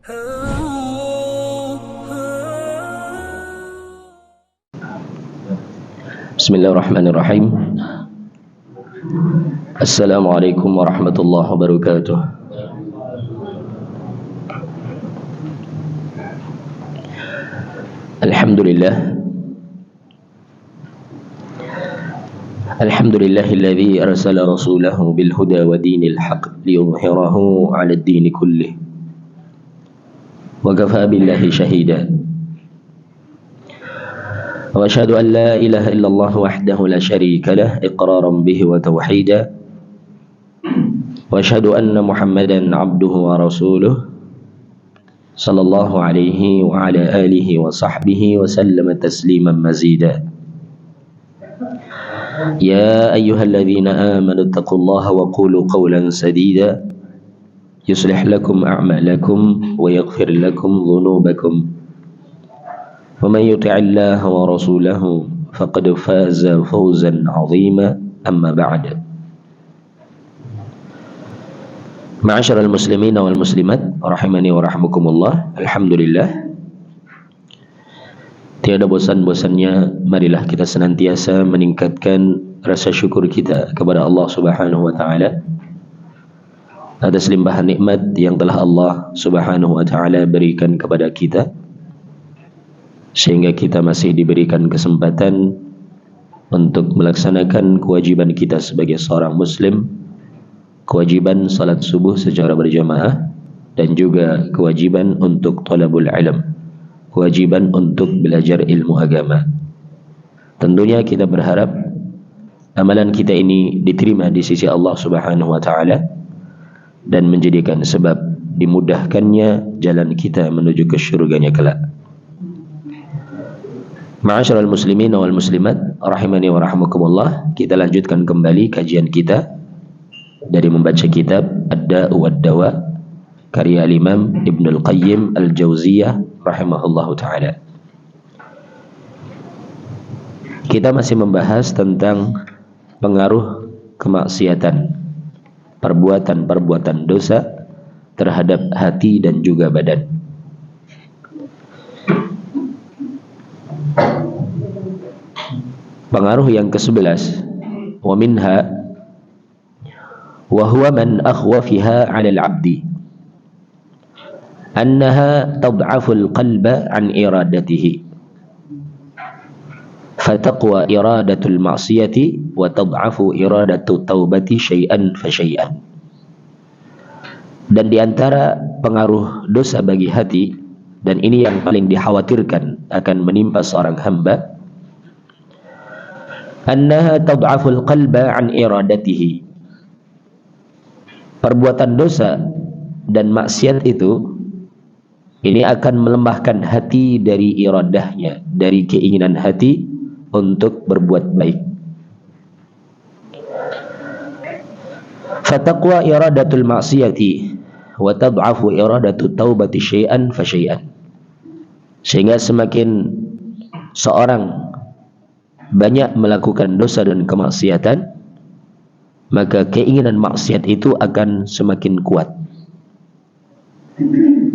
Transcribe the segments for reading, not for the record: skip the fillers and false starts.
Bismillahirrahmanirrahim. Assalamualaikum warahmatullahi wabarakatuh. Alhamdulillahilladzi arsala rasulahu bil huda wa dinil haqq liyudhhirahu 'alad dini kullih. Wa kafaa billahi shahida. Wa asyhadu an la ilaha illallah wahdahu la syarika lah iqraran bihi wa tauhida. Wa asyhadu anna Muhammadan 'abduhu wa rasuluh sallallahu alaihi wa ala alihi wa sahbihi wa sallama tasliman mazida. Ya ayyuhalladzina amanu taqullaha wa qulu qawlan sadida yuslih lakum a'malakum wa yaghfir lakum dhunubakum wa man yuti'illaha wa rasulahu faqad faza fawzan 'azima. Amma ba'd. Ma'asyiral muslimin wal muslimat rahimani wa rahmukumullah. Alhamdulillah, tiada bosan-bosannya marilah kita senantiasa meningkatkan rasa syukur kita kepada Allah Subhanahu wa taala atas limpahan nikmat yang telah Allah Subhanahu wa taala berikan kepada kita, sehingga kita masih diberikan kesempatan untuk melaksanakan kewajiban kita sebagai seorang muslim, kewajiban salat subuh secara berjamaah, dan juga kewajiban untuk thalabul ilm, kewajiban untuk belajar ilmu agama. Tentunya kita berharap amalan kita ini diterima di sisi Allah Subhanahu wa taala dan menjadikan sebab dimudahkannya jalan kita menuju ke syurganya kelak. Ma'asyiral muslimin wal muslimat rahimani wa rahmakumullah. Kita lanjutkan kembali kajian kita dari membaca kitab Ad-Da'u wad-Dawa karya Imam Ibnul Qayyim Al-Jauziyah rahimahullahu ta'ala. Kita masih membahas tentang pengaruh kemaksiatan, perbuatan-perbuatan dosa terhadap hati dan juga badan. Pengaruh yang ke-11, wa minha wa huwa man akhwafiha 'ala al-'abdi annaha tad'afu al-qalba 'an iradatihi fataqwa iradatul ma'siyati wa tad'afu iradatu taubati syai'an fa syai'an. Dan diantara pengaruh dosa bagi hati, dan ini yang paling dikhawatirkan akan menimpa seorang hamba, annaha tad'afu al-qalba 'an iradatihi. Perbuatan dosa dan maksiat itu ini akan melemahkan hati dari iradahnya, dari keinginan hati untuk berbuat baik. Fataqwa iradatul ma'siyati wa tad'afu iradatu taubati syai'an fa syai'an. Sehingga semakin seorang banyak melakukan dosa dan kemaksiatan, maka keinginan maksiat itu akan semakin kuat.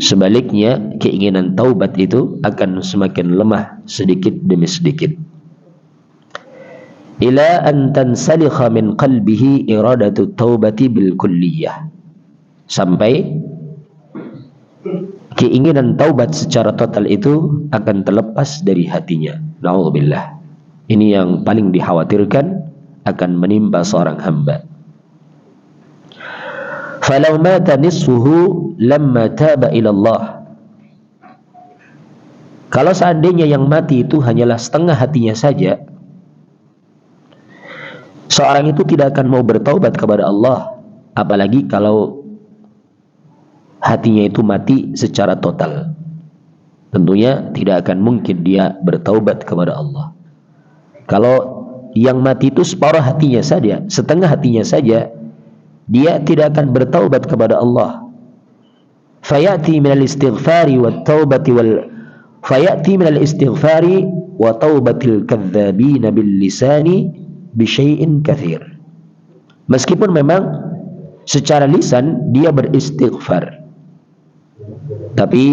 Sebaliknya, keinginan taubat itu akan semakin lemah sedikit demi sedikit. Ila an tansalikha min qalbihi iradatu taubati bil kulliyah. Sampai keinginan taubat secara total itu akan terlepas dari hatinya. Na'udzubillah. Ini yang paling dikhawatirkan akan menimpa seorang hamba. Falau mata nisfuhu lamma taba ila Allah. Kalau seandainya yang mati itu hanyalah setengah hatinya saja, seorang itu tidak akan mau bertaubat kepada Allah, apalagi kalau hatinya itu mati secara total. Tentunya tidak akan mungkin dia bertaubat kepada Allah. Kalau yang mati itu separuh hatinya saja, setengah hatinya saja, dia tidak akan bertaubat kepada Allah. Fayati minal istighfari wa taubati wal fayati minal istighfari wa taubatil kadzdzabina bil lisani bi syai'in katsir. Meskipun memang secara lisan dia beristighfar, Tapi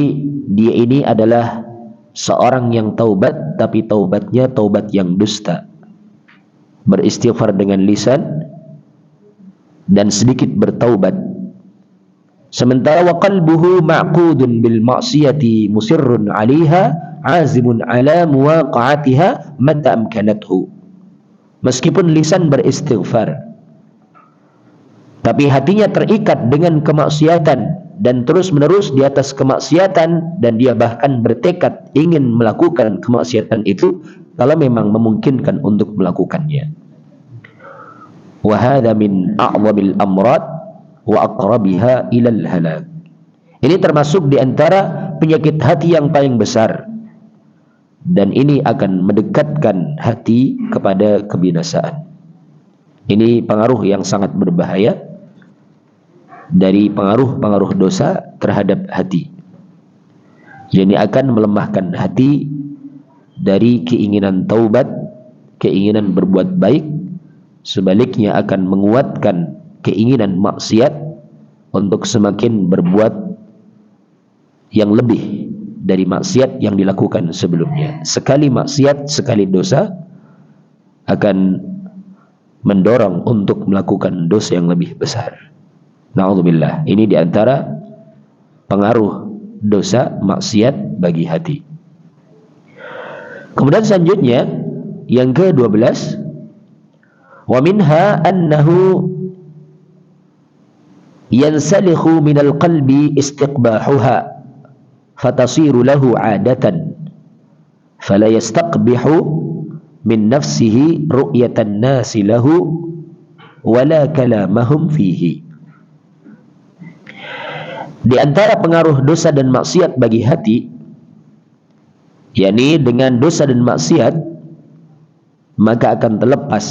dia ini adalah seorang yang taubat, tapi taubatnya taubat yang dusta. Beristighfar dengan lisan dan sedikit bertaubat. Sementara wa qalbuhu ma'qudun bil ma'siyati musirrun 'alaiha 'azimun 'ala muwaqa'atiha mata amkanathu. Meskipun lisan beristighfar, tapi hatinya terikat dengan kemaksiatan dan terus-menerus di atas kemaksiatan, dan dia bahkan bertekad ingin melakukan kemaksiatan itu kalau memang memungkinkan untuk melakukannya. Wa hadza min a'zamil amrad wa aqrabiha ilal halak. Ini termasuk di antara penyakit hati yang paling besar, dan ini akan mendekatkan hati kepada kebinasaan. Ini pengaruh yang sangat berbahaya dari pengaruh-pengaruh dosa terhadap hati. Jadi akan melemahkan hati dari keinginan taubat, keinginan berbuat baik. Sebaliknya akan menguatkan keinginan maksiat untuk semakin berbuat yang lebih dari maksiat yang dilakukan sebelumnya. Sekali maksiat, sekali dosa akan mendorong untuk melakukan dosa yang lebih besar. Na'udzubillah. Ini diantara pengaruh dosa maksiat bagi hati. Kemudian selanjutnya yang ke-12, wa minha annahu yansalikhu minal qalbi istiqbahuha fatasiru lahu 'adatan fala yastaqbihu min nafsihi ru'yatan nasi lahu wala kalamahum fihi. Di antara pengaruh dosa dan maksiat bagi hati, yakni dengan dosa dan maksiat maka akan terlepas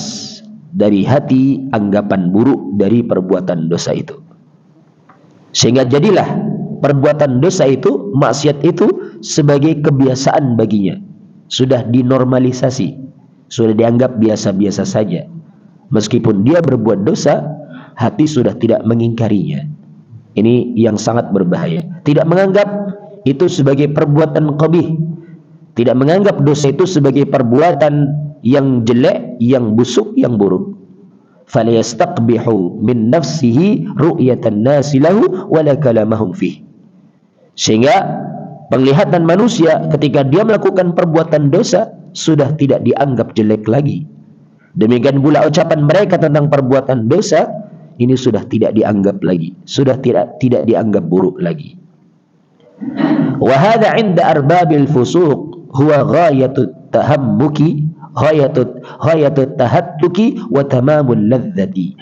dari hati anggapan buruk dari perbuatan dosa itu, sehingga jadilah perbuatan dosa itu, maksiat itu sebagai kebiasaan baginya, sudah dinormalisasi, sudah dianggap biasa-biasa saja. Meskipun dia berbuat dosa, hati sudah tidak mengingkarinya. Ini yang sangat berbahaya. Tidak menganggap itu sebagai perbuatan qabih, tidak menganggap dosa itu sebagai perbuatan yang jelek, yang busuk, yang buruk. Falyastaqbihu min nafsihi ru'yatan nasi lahu wala kalamahum fih. Sehingga penglihatan manusia ketika dia melakukan perbuatan dosa sudah tidak dianggap jelek lagi. Demikian pula ucapan mereka tentang perbuatan dosa ini sudah tidak dianggap lagi, sudah tidak dianggap buruk lagi. Wa hadza 'inda arbabil fusuq huwa ghayatut tahammuki ghayatut tahattuki wa tamamul ladzati.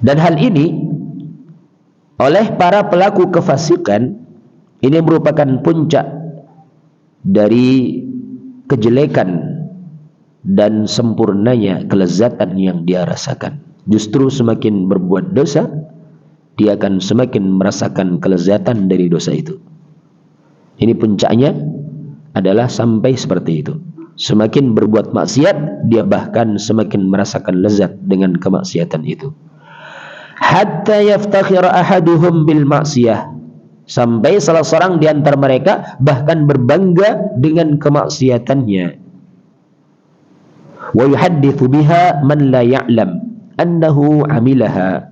Dan hal ini oleh para pelaku kefasikan ini merupakan puncak dari kejelekan dan sempurnanya kelezatan yang dia rasakan. Justru semakin berbuat dosa, dia akan semakin merasakan kelezatan dari dosa itu. Ini puncaknya adalah sampai seperti itu. Semakin berbuat maksiat, dia bahkan semakin merasakan lezat dengan kemaksiatan itu. Hatta yaftakhira ahaduhum bil maksiyah, sampai salah seorang di antara mereka bahkan berbangga dengan kemaksiatannya. Wa yuhadditsu biha man la ya'lam annahu 'amilaha.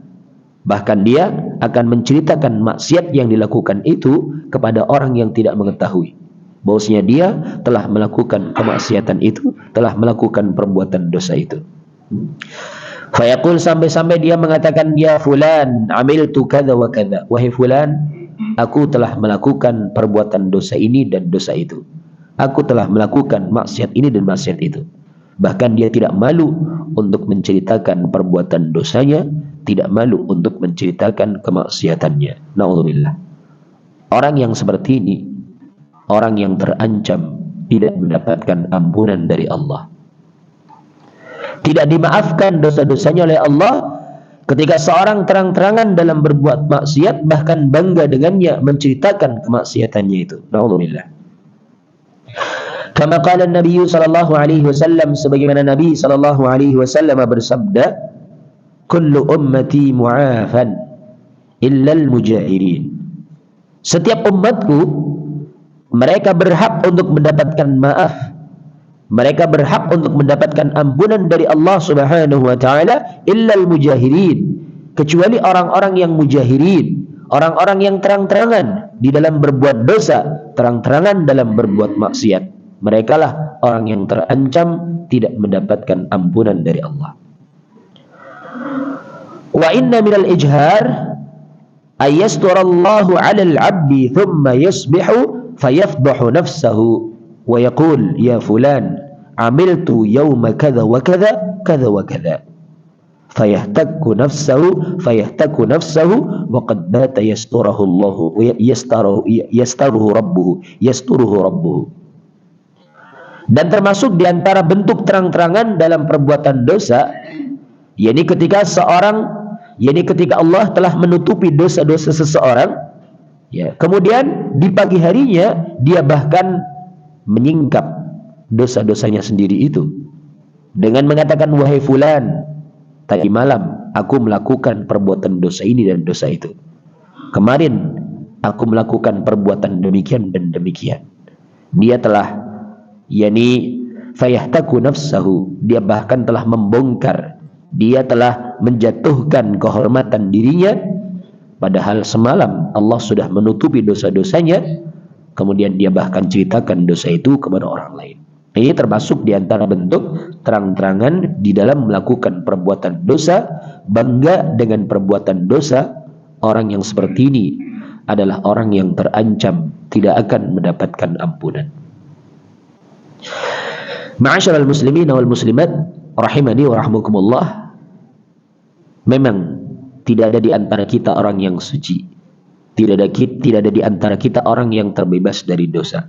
Bahkan dia akan menceritakan maksiat yang dilakukan itu kepada orang yang tidak mengetahui bahwasanya dia telah melakukan kemaksiatan itu, telah melakukan perbuatan dosa itu. Fayaqul, sampai-sampai dia mengatakan, ya fulan amiltu kadza wa kadza, wahai fulan, aku telah melakukan perbuatan dosa ini dan dosa itu, aku telah melakukan maksiat ini dan maksiat itu. Bahkan dia tidak malu untuk menceritakan perbuatan dosanya, tidak malu untuk menceritakan kemaksiatannya. Na'udzubillah. Orang yang seperti ini, orang yang terancam tidak mendapatkan ampunan dari Allah, tidak dimaafkan dosa-dosanya oleh Allah. Ketika seorang terang-terangan dalam berbuat maksiat, bahkan bangga dengannya, menceritakan kemaksiatannya itu. Na'udzubillah. Kama qala Nabi sallallahu alaihi wasallam, sebagaimana Nabi sallallahu alaihi wasallam bersabda, kullu ummati mu'afan illa al-mujahirin. Setiap umatku, mereka berhak untuk mendapatkan maaf. Mereka berhak untuk mendapatkan ampunan dari Allah Subhanahu wa taala, illal mujahirin, kecuali orang-orang yang mujahirin, orang-orang yang terang-terangan di dalam berbuat dosa, terang-terangan dalam berbuat maksiat. Merekalah orang yang terancam tidak mendapatkan ampunan dari Allah. Wa inna minal ijhar ayyasturallahu 'alal 'abdi thumma yusbihu fayafdahu nafsahu wa yaqul ya fulan amiltu yawma kadha wa kadha kadha wa kadha fayahtakku nafsahu wa qad bata yasturuhu rabbuhu. Dan termasuk di antara bentuk terang-terangan dalam perbuatan dosa, yakni ketika Allah telah menutupi dosa-dosa seseorang, ya, kemudian di pagi harinya dia bahkan menyingkap dosa-dosanya sendiri itu dengan mengatakan, wahai fulan, tadi malam aku melakukan perbuatan dosa ini dan dosa itu, kemarin aku melakukan perbuatan demikian dan demikian. Dia telah, yakni fayahtaku nafsahu, dia bahkan telah membongkar, dia telah menjatuhkan kehormatan dirinya, padahal semalam Allah sudah menutupi dosa-dosanya, kemudian dia bahkan ceritakan dosa itu kepada orang lain. Ini termasuk di antara bentuk terang-terangan di dalam melakukan perbuatan dosa, bangga dengan perbuatan dosa. Orang yang seperti ini adalah orang yang terancam tidak akan mendapatkan ampunan. Ma'asyiral muslimin wal muslimat rahimani wa rahmukumullah, memang tidak ada di antara kita orang yang suci, tidak ada di antara kita orang yang terbebas dari dosa.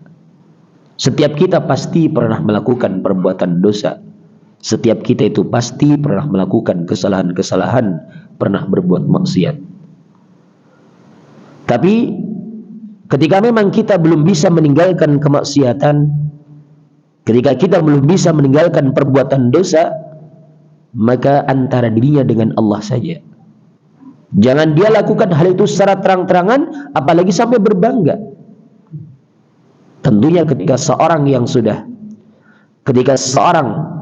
Setiap kita pasti pernah melakukan perbuatan dosa. Setiap kita itu pasti pernah melakukan kesalahan-kesalahan, pernah berbuat maksiat. Tapi ketika memang kita belum bisa meninggalkan kemaksiatan, ketika kita belum bisa meninggalkan perbuatan dosa, maka antara dirinya dengan Allah saja. Jangan dia lakukan hal itu secara terang-terangan, apalagi sampai berbangga. Tentunya ketika seseorang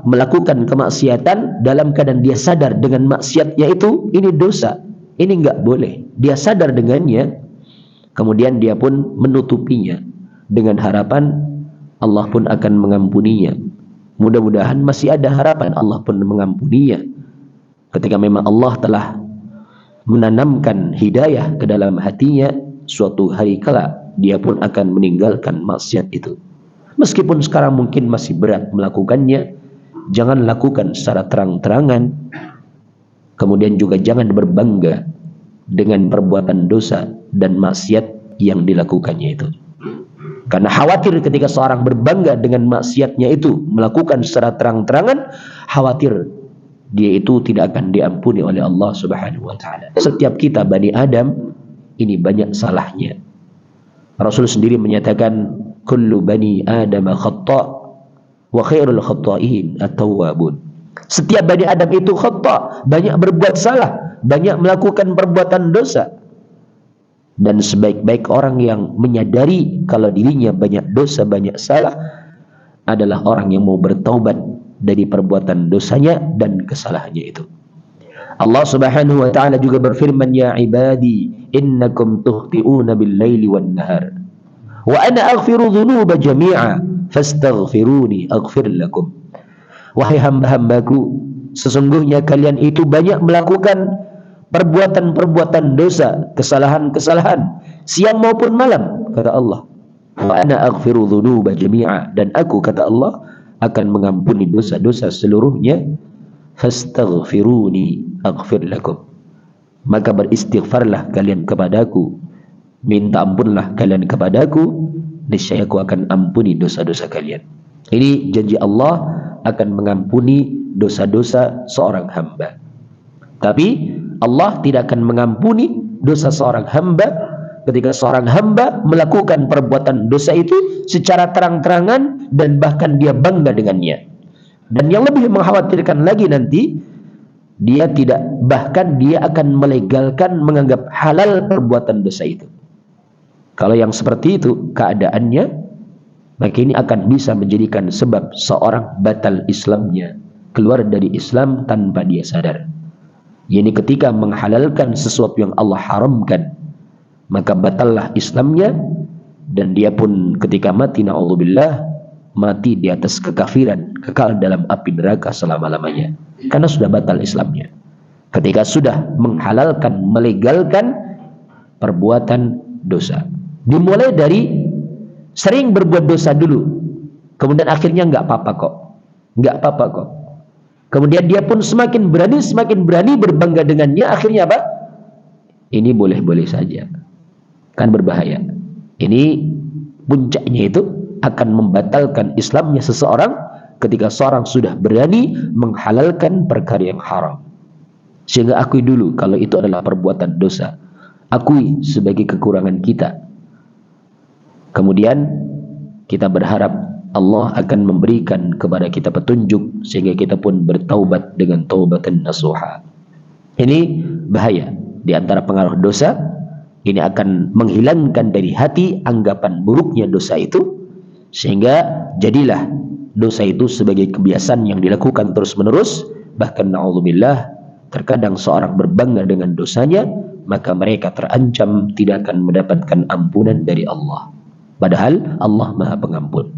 melakukan kemaksiatan dalam keadaan dia sadar dengan maksiatnya itu, ini dosa, ini enggak boleh, dia sadar dengannya, kemudian dia pun menutupinya dengan harapan Allah pun akan mengampuninya. Mudah-mudahan masih ada harapan Allah pun mengampuninya. Ketika memang Allah telah menanamkan hidayah ke dalam hatinya, suatu hari kala dia pun akan meninggalkan maksiat itu. Meskipun sekarang mungkin masih berat melakukannya, jangan lakukan secara terang-terangan. Kemudian juga jangan berbangga dengan perbuatan dosa dan maksiat yang dilakukannya itu. Karena khawatir ketika seorang berbangga dengan maksiatnya itu, melakukan secara terang-terangan, khawatir dia itu tidak akan diampuni oleh Allah Subhanahu wa taala. Setiap kita Bani Adam ini banyak salahnya. Rasul sendiri menyatakan, kullu bani Adam khata' wa khairul khata'in at-tawwabun. Setiap Bani Adam itu khata', banyak berbuat salah, banyak melakukan perbuatan dosa. Dan sebaik-baik orang yang menyadari kalau dirinya banyak dosa, banyak salah, adalah orang yang mau bertaubat dari perbuatan dosanya dan kesalahannya itu. Allah Subhanahu wa taala juga berfirman, ya ibadi innakum tukhti'una bil-laili wan-nahar wa ana aghfiru dhunuba jami'a fastaghfiruni aghfir lakum. Wahai hamba-hambaku, sesungguhnya kalian itu banyak melakukan perbuatan-perbuatan dosa, kesalahan-kesalahan, siang maupun malam, kata Allah. Wa ana aghfiru dhunuba jami'a, dan aku, kata Allah, akan mengampuni dosa-dosa seluruhnya. Fastaghfiruni aghfir lakum. Maka beristighfarlah kalian kepadaku, minta ampunlah kalian kepadaku, niscaya aku akan ampuni dosa-dosa kalian. Ini janji Allah akan mengampuni dosa-dosa seorang hamba. Tapi Allah tidak akan mengampuni dosa seorang hamba ketika seorang hamba melakukan perbuatan dosa itu secara terang-terangan dan bahkan dia bangga dengannya. Dan yang lebih mengkhawatirkan lagi nanti, dia akan melegalkan, menganggap halal perbuatan dosa itu. Kalau yang seperti itu keadaannya, maka ini akan bisa menjadikan sebab seorang batal Islamnya, keluar dari Islam tanpa dia sadar. Yani ketika menghalalkan sesuatu yang Allah haramkan, maka batallah Islamnya, dan dia pun ketika mati, na'udzubillah, mati di atas kekafiran, kekal dalam api neraka selama-lamanya, karena sudah batal Islamnya. Ketika sudah menghalalkan, melegalkan perbuatan dosa. Dimulai dari sering berbuat dosa dulu, kemudian akhirnya nggak apa-apa kok. Kemudian dia pun semakin berani berbangga dengannya. Akhirnya apa? Ini boleh-boleh saja, kan berbahaya. Ini puncaknya itu akan membatalkan Islamnya seseorang ketika seorang sudah berani menghalalkan perkara yang haram. Sehingga akui dulu kalau itu adalah perbuatan dosa, akui sebagai kekurangan kita. Kemudian kita berharap Allah akan memberikan kepada kita petunjuk sehingga kita pun bertaubat dengan taubatan nasuha. Ini bahaya. Di antara pengaruh dosa, ini akan menghilangkan dari hati anggapan buruknya dosa itu, sehingga jadilah dosa itu sebagai kebiasaan yang dilakukan terus-menerus. Bahkan na'udzubillah, terkadang seorang berbangga dengan dosanya, maka mereka terancam tidak akan mendapatkan ampunan dari Allah. Padahal Allah Maha Pengampun.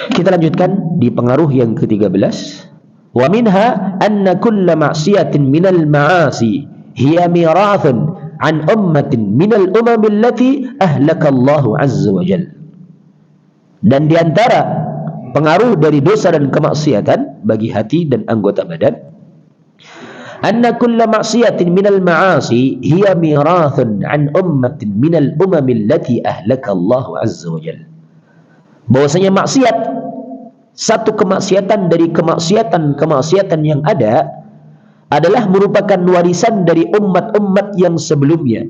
Kita lanjutkan di pengaruh yang ke-13. Wa minha anna kulla ma'siyatin minal ma'asi hiya mirathun an ummatin minal umamil lati ahlakallahu azza wa jalla. Dan di antara pengaruh dari dosa dan kemaksiatan bagi hati dan anggota badan, anna kulla ma'siyatin minal ma'asi hiya mirathun an ummatin minal umamil lati ahlakallahu azza wa jalla. Bahwasanya maksiat, satu kemaksiatan dari kemaksiatan yang ada, adalah merupakan warisan dari umat-umat yang sebelumnya,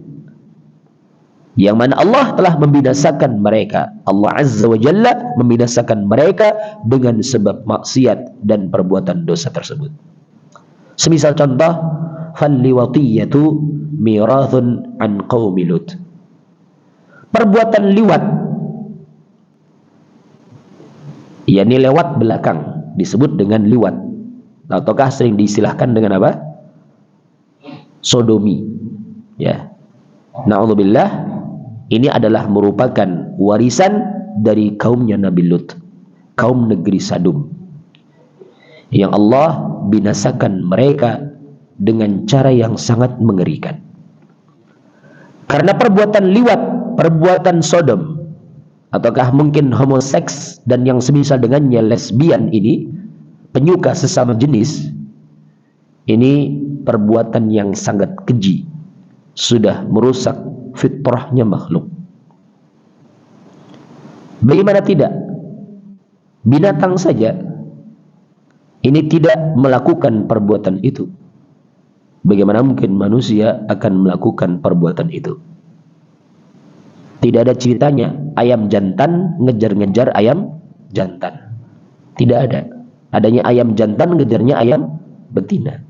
yang mana Allah telah membinasakan mereka. Allah azza wa jalla membinasakan mereka dengan sebab maksiat dan perbuatan dosa tersebut. Semisal contoh, falliwatiyatu mirathun an qaumi Lut. Perbuatan liwat, yakni lewat belakang, disebut dengan liwat, ataukah sering diistilahkan dengan apa? Sodomi. Ya. Na'udzubillah, ini adalah merupakan warisan dari kaumnya Nabi Lut, kaum negeri Sadum, yang Allah binasakan mereka dengan cara yang sangat mengerikan. Karena perbuatan liwat, perbuatan sodom, ataukah mungkin homoseks dan yang semisal dengannya, lesbian, ini penyuka sesama jenis, ini perbuatan yang sangat keji, sudah merusak fitrahnya makhluk. Bagaimana tidak? Binatang saja ini tidak melakukan perbuatan itu. Bagaimana mungkin manusia akan melakukan perbuatan itu? Tidak ada ceritanya ayam jantan ngejar-ngejar ayam jantan. Tidak ada. Adanya ayam jantan ngejarnya ayam betina.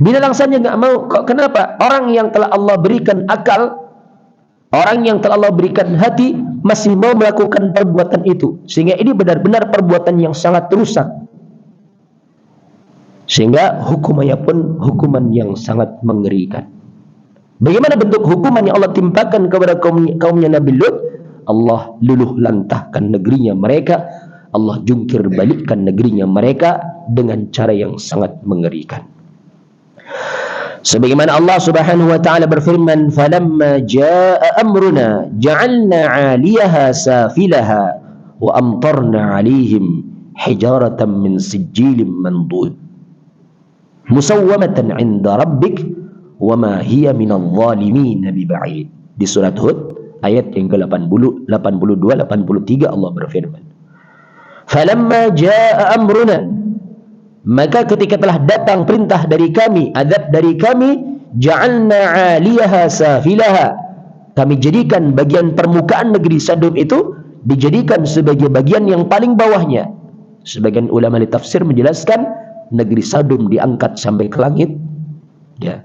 Binatang saja nggak mau. Kok kenapa? Orang yang telah Allah berikan akal, orang yang telah Allah berikan hati, masih mau melakukan perbuatan itu. Sehingga ini benar-benar perbuatan yang sangat rusak. Sehingga hukumannya pun hukuman yang sangat mengerikan. Bagaimana bentuk hukuman yang Allah timpakan kepada kaumnya Nabi Lut? Allah luluh lantahkan negerinya mereka, Allah jungkir balikkan negerinya mereka dengan cara yang sangat mengerikan. Sebagaimana Allah Subhanahu wa taala berfirman, "Falamma jaa amruna ja'alna 'aliyaha safilaha wa amtarna 'alaihim hijaratan min sijilin mandud musawwamatan 'inda rabbik wa ma hiya minadh dhalimin biba'id." Di surat Hud ayat yang ke-80, 82, 83 Allah berfirman, "Falamma jaa amruna," maka ketika telah datang perintah dari kami, azab dari kami, ja'alna 'aliyaha safilaha, kami jadikan bagian permukaan negeri Sadum itu dijadikan sebagai bagian yang paling bawahnya. Sebagian ulama tafsir menjelaskan negeri Sadum diangkat sampai ke langit, ya.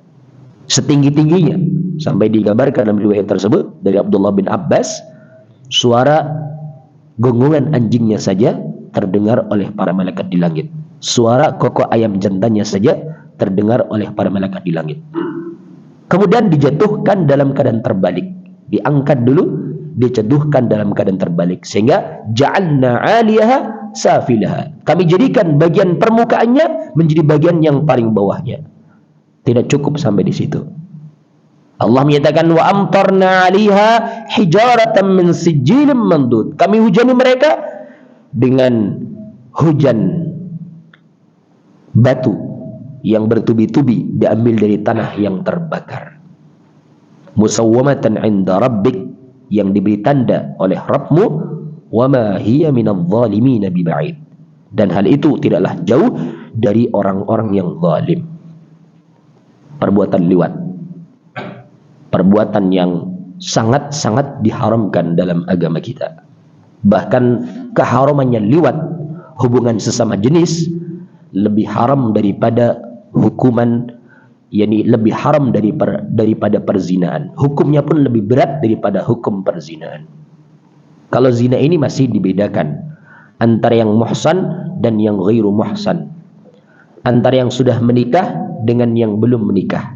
setinggi-tingginya, sampai digambarkan dalam riwayat tersebut dari Abdullah bin Abbas, suara gonggongan anjingnya saja terdengar oleh para malaikat di langit, suara kokok ayam jantannya saja terdengar oleh para malaikat di langit. Kemudian dijatuhkan dalam keadaan terbalik, diangkat dulu, dijatuhkan dalam keadaan terbalik, sehingga ja'alna 'aliyaha safilaha, kami jadikan bagian permukaannya menjadi bagian yang paling bawahnya. Tidak cukup sampai di situ. Allah menyatakan wa amtarna 'alaiha hijaratan min sijilin mandud, kami hujani mereka dengan hujan batu yang bertubi-tubi diambil dari tanah yang terbakar. Musawwamatan 'inda rabbik, yang diberi tanda oleh Rabbmu, wa ma hiya minadh dhalimin biba'id, dan hal itu tidaklah jauh dari orang-orang yang zalim. Perbuatan liwat, perbuatan yang sangat-sangat diharamkan dalam agama kita. Bahkan keharamannya liwat, hubungan sesama jenis, lebih haram daripada hukuman, yakni lebih haram daripada perzinaan. Hukumnya pun lebih berat daripada hukum perzinaan. Kalau zina ini masih dibedakan antara yang muhsan dan yang ghairu muhsan, antara yang sudah menikah dengan yang belum menikah.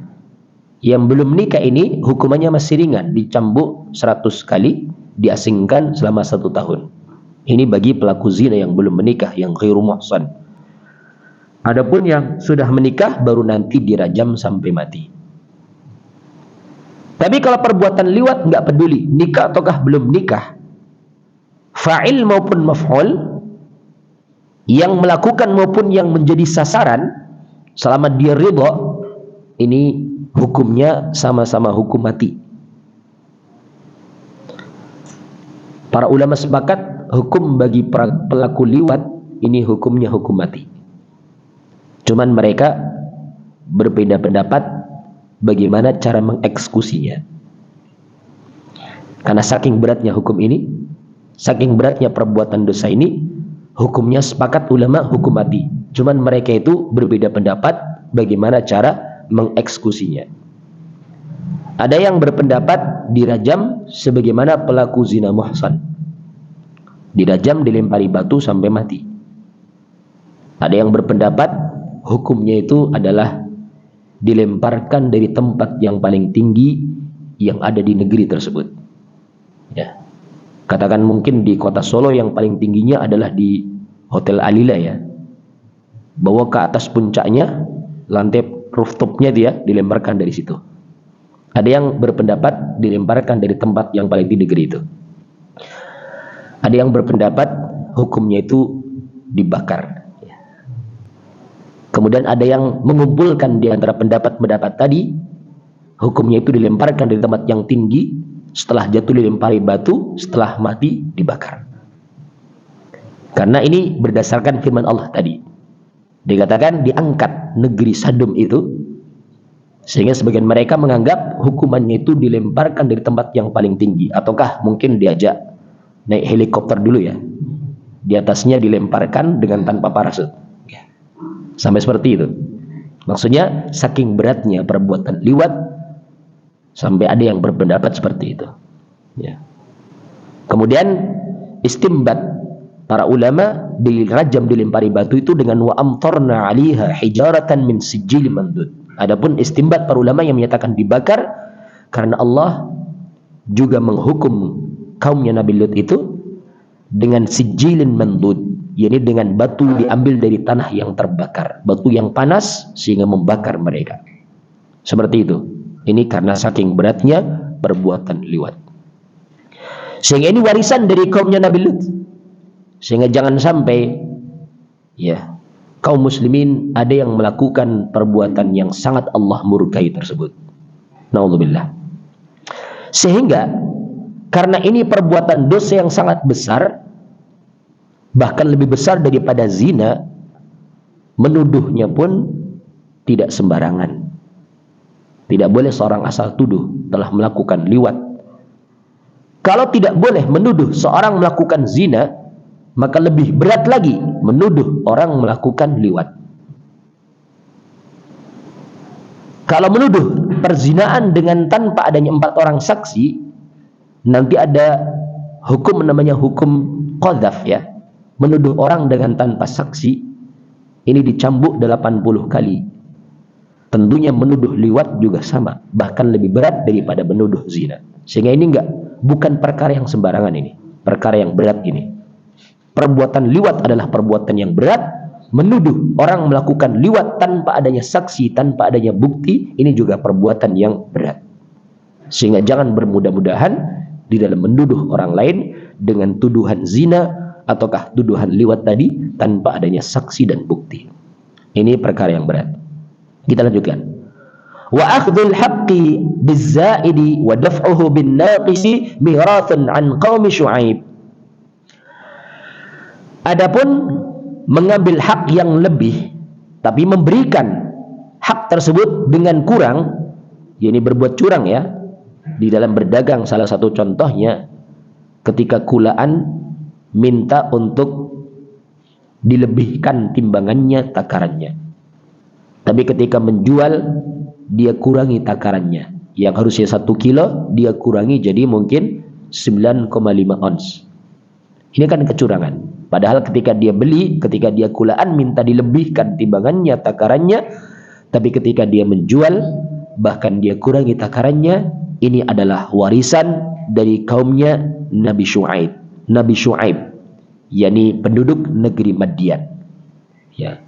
Yang belum menikah ini hukumannya masih ringan, dicambuk 100 kali, diasingkan selama 1 tahun. Ini bagi pelaku zina yang belum menikah, yang ghairu muhsan. Adapun yang sudah menikah baru nanti dirajam sampai mati. Tapi kalau perbuatan liwat nggak peduli nikah ataukah belum nikah, fa'il maupun maf'ul, yang melakukan maupun yang menjadi sasaran, selama dia ridha, ini hukumnya sama-sama hukum mati. Para ulama sepakat hukum bagi pelaku liwat ini hukumnya hukum mati. Cuman mereka berbeda pendapat bagaimana cara mengeksekusinya. Karena saking beratnya hukum ini, saking beratnya perbuatan dosa ini, hukumnya sepakat ulama hukum mati. Cuman mereka itu berbeda pendapat bagaimana cara mengeksekusinya. Ada yang berpendapat dirajam sebagaimana pelaku zina muhsan, dirajam, dilempari batu sampai mati. Ada yang berpendapat hukumnya itu adalah dilemparkan dari tempat yang paling tinggi yang ada di negeri tersebut. Ya. Katakan mungkin di kota Solo yang paling tingginya adalah di Hotel Alila ya. Bawa ke atas puncaknya, lantai rooftopnya dia dilemparkan dari situ. Ada yang berpendapat dilemparkan dari tempat yang paling tinggi negeri itu. Ada yang berpendapat hukumnya itu dibakar. Kemudian ada yang mengumpulkan di antara pendapat-pendapat tadi, hukumnya itu dilemparkan dari tempat yang tinggi, setelah jatuh dilempari batu, setelah mati dibakar. Karena ini berdasarkan firman Allah tadi. Dikatakan diangkat negeri Sadum itu, sehingga sebagian mereka menganggap hukumannya itu dilemparkan dari tempat yang paling tinggi, ataukah mungkin diajak naik helikopter dulu ya, di atasnya dilemparkan dengan tanpa parasut. Sampai seperti itu. Maksudnya saking beratnya perbuatan liwat sampai ada yang berpendapat seperti itu. Ya. Kemudian istimbat para ulama, dirajam, dilempari batu itu dengan wa amtarna 'alaiha hijaratan min sijil mandud. Adapun istimbat para ulama yang menyatakan dibakar karena Allah juga menghukum kaumnya Nabi Lut itu dengan sijilin mandud, yakni dengan batu diambil dari tanah yang terbakar, batu yang panas sehingga membakar mereka. Seperti itu. Ini karena saking beratnya perbuatan liwat. Sehingga ini warisan dari kaumnya Nabi Lut. Sehingga jangan sampai ya kaum muslimin ada yang melakukan perbuatan yang sangat Allah murkai tersebut. Naudzubillah. Sehingga karena ini perbuatan dosa yang sangat besar, bahkan lebih besar daripada zina, menuduhnya pun tidak sembarangan. Tidak boleh seorang asal tuduh telah melakukan liwat. Kalau tidak boleh menuduh seorang melakukan zina, maka lebih berat lagi menuduh orang melakukan liwat. Kalau menuduh perzinaan dengan tanpa adanya 4 orang saksi, nanti ada hukum namanya hukum qadzaf ya. Menuduh orang dengan tanpa saksi ini dicambuk 80 kali. Tentunya menuduh liwat juga sama, bahkan lebih berat daripada menuduh zina. Sehingga ini bukan perkara yang sembarangan ini, perkara yang berat ini. Perbuatan liwat adalah perbuatan yang berat. Menuduh orang melakukan liwat tanpa adanya saksi, tanpa adanya bukti, ini juga perbuatan yang berat. Sehingga jangan bermudah-mudahan di dalam menuduh orang lain dengan tuduhan zina ataukah tuduhan liwat tadi tanpa adanya saksi dan bukti. Ini perkara yang berat. Kita lanjutkan. Wa akhdhul haqqi bizzaidi wa daf'uhu bin naqisi mirathun an qaumi Syuaib. Adapun mengambil hak yang lebih tapi memberikan hak tersebut dengan kurang, yakni berbuat curang ya. Di dalam berdagang salah satu contohnya ketika kulaan minta untuk dilebihkan timbangannya, takarannya. Tapi ketika menjual dia kurangi takarannya. Yang harusnya 1 kilo dia kurangi jadi mungkin 9,5 ons. Ini kan kecurangan. Padahal ketika dia beli, ketika dia kulaan minta dilebihkan timbangannya, takarannya, tapi ketika dia menjual bahkan dia kurangi takarannya, ini adalah warisan dari kaumnya Nabi Syuaib. Nabi Syuaib, yakni penduduk negeri Madian. Ya,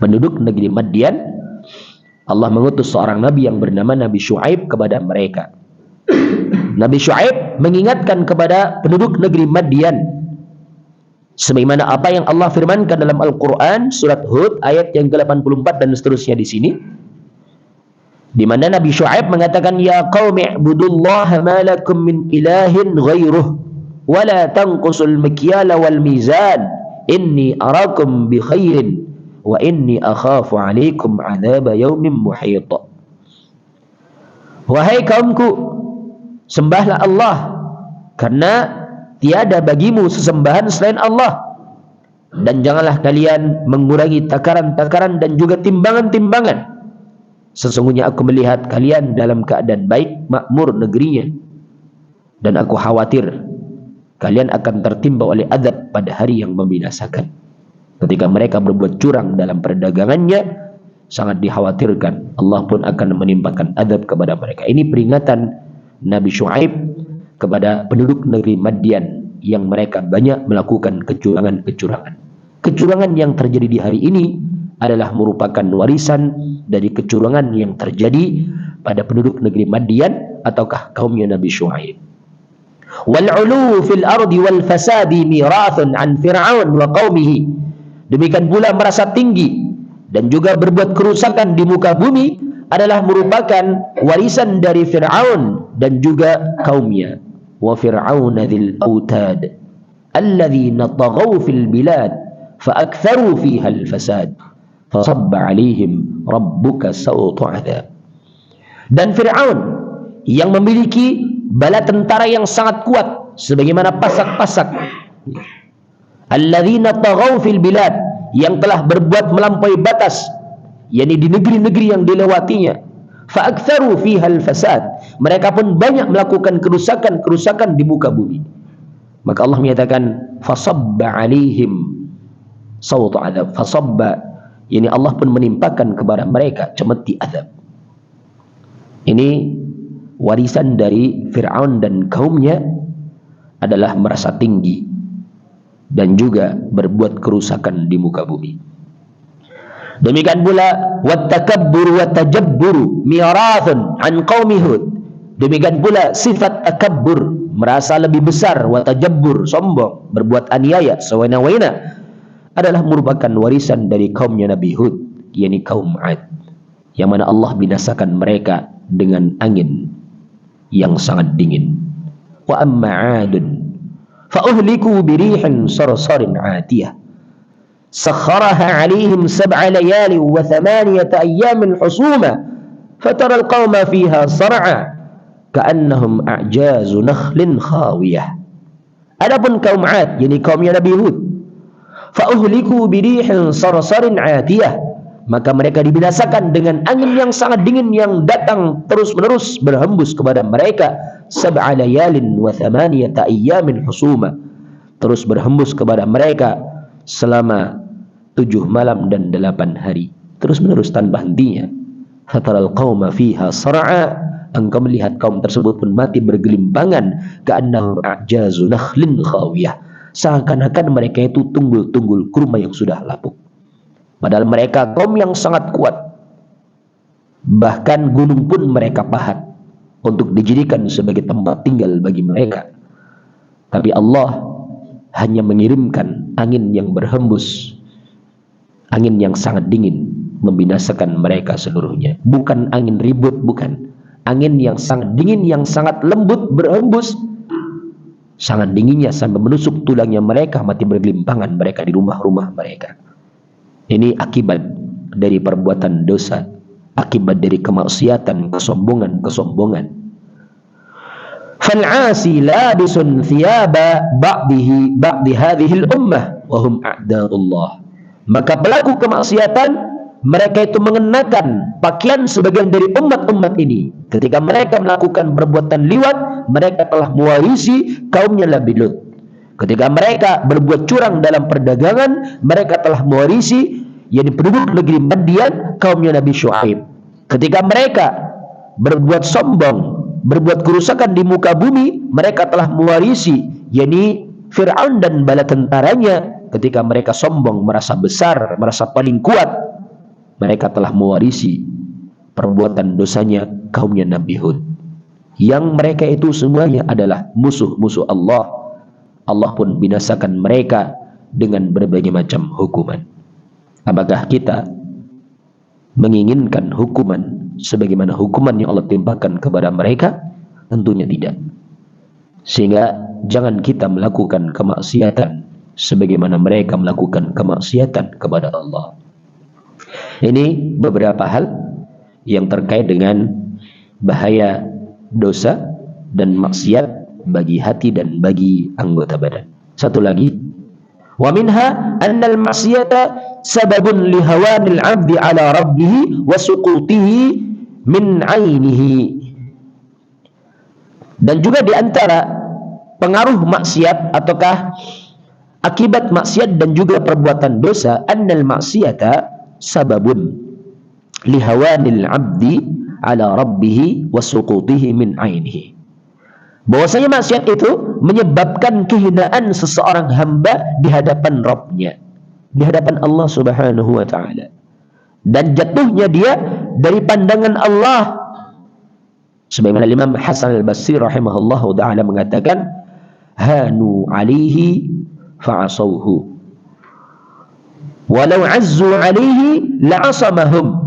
penduduk negeri Madian, Allah mengutus seorang nabi yang bernama Nabi Syuaib kepada mereka. Nabi Syuaib mengingatkan kepada penduduk negeri Madian sebagaimana apa yang Allah firmankan dalam Al-Qur'an surat Hud ayat yang ke-84 dan seterusnya di sini, di mana Nabi Syuaib mengatakan, ya qaumi ibudullaha ma lakum min ilahin ghairuh wa la tanqusul mikyala wal mizan inni arakum bi khairin wa inni akhafu alaikum adzab yaumin muhit. Wahai kaumku, sembahlah Allah karena tiada bagimu sesembahan selain Allah, dan janganlah kalian mengurangi takaran-takaran dan juga timbangan-timbangan. Sesungguhnya aku melihat kalian dalam keadaan baik, makmur negerinya, dan aku khawatir kalian akan tertimpa oleh azab pada hari yang membinasakan. Ketika mereka berbuat curang dalam perdagangannya, sangat dikhawatirkan Allah pun akan menimpakan azab kepada mereka. Ini peringatan Nabi Syuaib kepada penduduk negeri Madian yang mereka banyak melakukan kecurangan-kecurangan. Kecurangan yang terjadi di hari ini adalah merupakan warisan dari kecurangan yang terjadi pada penduduk negeri Madian ataukah kaumnya Nabi Syuaib. Wal-'ulu fil ardi wal fasadi mirathun an Fir'aun wa qaumihi. Demikian pula merasa tinggi dan juga berbuat kerusakan di muka bumi adalah merupakan warisan dari Fir'aun dan juga kaumnya. Wa fir'auna dzil autad alladzina taghaw fil bilad fa aktharu fiha al fasad fasabba 'alaihim rabbuka sawta 'adzab. Dan Fir'aun yang memiliki bala tentara yang sangat kuat sebagaimana pasak-pasak, alladzina taghaw fil bilad, yang telah berbuat melampaui batas, yakni di negeri-negeri yang dilewatinya. Fa'aktsaru fiha al-fasad, mereka pun banyak melakukan kerusakan-kerusakan di muka bumi. Maka Allah menyatakan fasabba 'alaihim sawtu 'adzab. Fasabba, yakni Allah pun menimpakan kepada mereka cemeti azab. Ini warisan dari Fir'aun dan kaumnya adalah merasa tinggi dan juga berbuat kerusakan di muka bumi. Demikian pula wattakabbur watajabbur mirathun an qaumi Hud. Demikian pula sifat takabbur, merasa lebih besar, watajabbur, sombong, berbuat aniaya, sewena-wena, adalah merupakan warisan dari kaumnya Nabi Hud, yakni kaum 'Ad, yang mana Allah binasakan mereka dengan angin yang sangat dingin. Wa amma 'adun fa uhliku bi rihin sarsarin 'atiyah سخرها عليهم 7 ليال و8 أيام حسوما فترى القوم فيها صرعى كأنهم أعجاز نخل خاوية. Adapun kaum 'Ad, yakni kaumnya Nabi Hud, fa uhliku bi rihin sarsarin 'atiyah, maka mereka dibinasakan dengan angin yang sangat dingin yang datang terus-menerus berhembus kepada mereka. Sab'a layalin wa thamaniyata ayyamin husuma, terus berhembus kepada mereka selama 7 malam dan 8 hari, terus-menerus tanpa hentinya. Fataral qauma fiha sar'a, engkau melihat kaum tersebut pun mati bergelimpangan. Ka'annahum a'jazu nakhlin khawiyah, seakan-akan mereka itu tunggul-tunggul kurma yang sudah lapuk. Padahal mereka kaum yang sangat kuat, bahkan gunung pun mereka pahat untuk dijadikan sebagai tempat tinggal bagi mereka. Tapi Allah hanya mengirimkan angin yang berhembus, angin yang sangat dingin, membinasakan mereka seluruhnya. Bukan angin ribut, bukan. Angin yang sangat dingin, yang sangat lembut berhembus, sangat dinginnya sampai menusuk tulangnya mereka, mati bergelimpangan mereka di rumah-rumah mereka. Ini akibat dari perbuatan dosa, akibat dari kemaksiatan, kesombongan. Fal'asi labisun thiyaba ba'di hadhil ummah wa hum a'da'ullah. Maka pelaku kemaksiatan, mereka itu mengenakan pakaian sebagian dari umat-umat ini. Ketika mereka melakukan perbuatan liwat, mereka telah mewarisi kaumnya Nabi Lut. Ketika mereka berbuat curang dalam perdagangan, mereka telah mewarisi penduduk negeri Madian, kaumnya Nabi Syuaib. Ketika mereka berbuat sombong, berbuat kerusakan di muka bumi, mereka telah mewarisi Fir'aun dan bala tentaranya. Ketika mereka sombong, merasa besar, merasa paling kuat, mereka telah mewarisi perbuatan dosanya kaumnya Nabi Hud, yang mereka itu semuanya adalah musuh-musuh Allah. Allah pun binasakan mereka dengan berbagai macam hukuman. Apakah kita menginginkan hukuman sebagaimana hukuman yang Allah timpakan kepada mereka? Tentunya tidak. Sehingga jangan kita melakukan kemaksiatan sebagaimana mereka melakukan kemaksiatan kepada Allah. Ini beberapa hal yang terkait dengan bahaya dosa dan maksiat bagi hati dan bagi anggota badan. Satu lagi, wa minha anna al-ma'siyata sababun li hawanil 'abdi 'ala rabbih wa suqutihi min 'ainihi. Dan juga di antara pengaruh maksiat ataukah akibat maksiat dan juga perbuatan dosa, annal ma'siyata sababun li hawanil 'abdi 'ala rabbih wa suqutihi min 'ainihi. Bahwasanya maksiat itu menyebabkan kehinaan seseorang hamba di hadapan Rabbnya, di hadapan Allah Subhanahu wa ta'ala, dan jatuhnya dia dari pandangan Allah. Sebagaimana Imam Hasan al-Basri rahimahullahu ta'ala mengatakan, hanu alaihi fa'asawhu walau azzu alaihi la'asamahum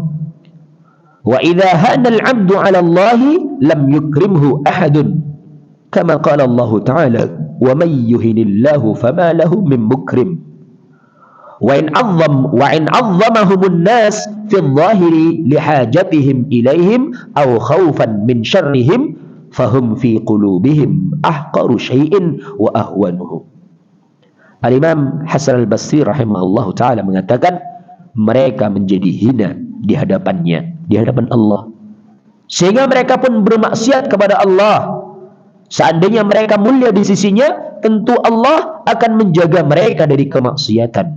wa idha hana al-'abdu 'ala Allahi lam yukrimhu ahadun. Kama qala Allah Ta'ala, wa may yuhinillahu fama lahu min mukrim. Wa in 'azzamahumun nas fi adh-dhahiri lihajatihim ilaihim aw khawfan min syarrihim fahum fi qulubihim ahqaru syai'in wa ahwanuhu. Al-Imam Hasan al-Basri rahimahullahu ta'ala mengatakan, mereka menjadi hina di hadapannya, di hadapan Allah, sehingga mereka pun bermaksiat kepada Allah. Seandainya mereka mulia di sisinya, tentu Allah akan menjaga mereka dari kemaksiatan.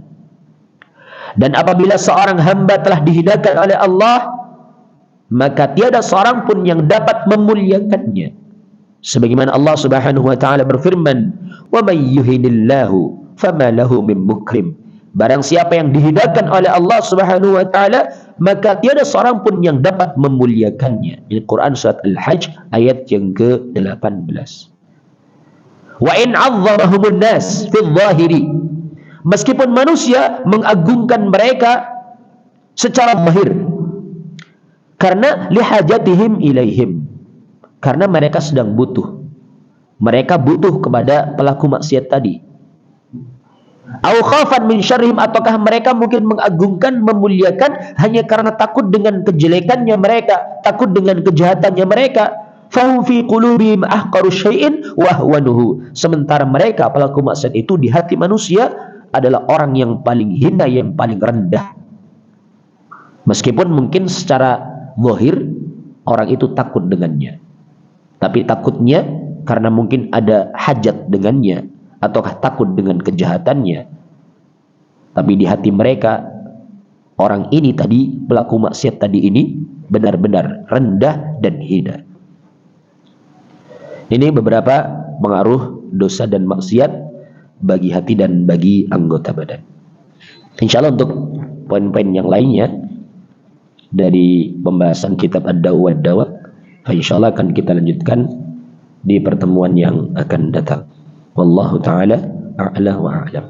Dan apabila seorang hamba telah dihinakan oleh Allah, maka tiada seorang pun yang dapat memuliakannya. Sebagaimana Allah Subhanahu wa ta'ala berfirman, wa may yuhinillahu fama lahu min mukrim. Barang siapa yang dihinakan oleh Allah Subhanahu wa ta'ala, maka tiada seorang pun yang dapat memuliakannya. Ini Quran surat Al-Hajj ayat yang ke-18. Wa in 'azzamahumun nas fil zahiri. Meskipun manusia mengagungkan mereka secara zahir, karena lihajatihim ilaihim, karena mereka sedang butuh. Mereka butuh kepada pelaku maksiat tadi. Au khafan min syarrihim, ataukah mereka mungkin mengagungkan, memuliakan hanya karena takut dengan kejelekannya mereka, takut dengan kejahatannya mereka. Fahum fi qulubihim ahqaru syai'in wa ahwanuhu. Sementara mereka pelaku maksiat itu di hati manusia adalah orang yang paling hina, yang paling rendah. Meskipun mungkin secara zahir orang itu takut dengannya, tapi takutnya karena mungkin ada hajat dengannya, ataukah takut dengan kejahatannya. Tapi di hati mereka, orang ini tadi, pelaku maksiat tadi ini, benar-benar rendah dan hina. Ini beberapa pengaruh dosa dan maksiat bagi hati dan bagi anggota badan. Insya Allah untuk poin-poin yang lainnya dari pembahasan kitab Ad-Da'u wad-Dawa, insya Allah akan kita lanjutkan di pertemuan yang akan datang. Wallahu ta'ala a'la wa a'lam.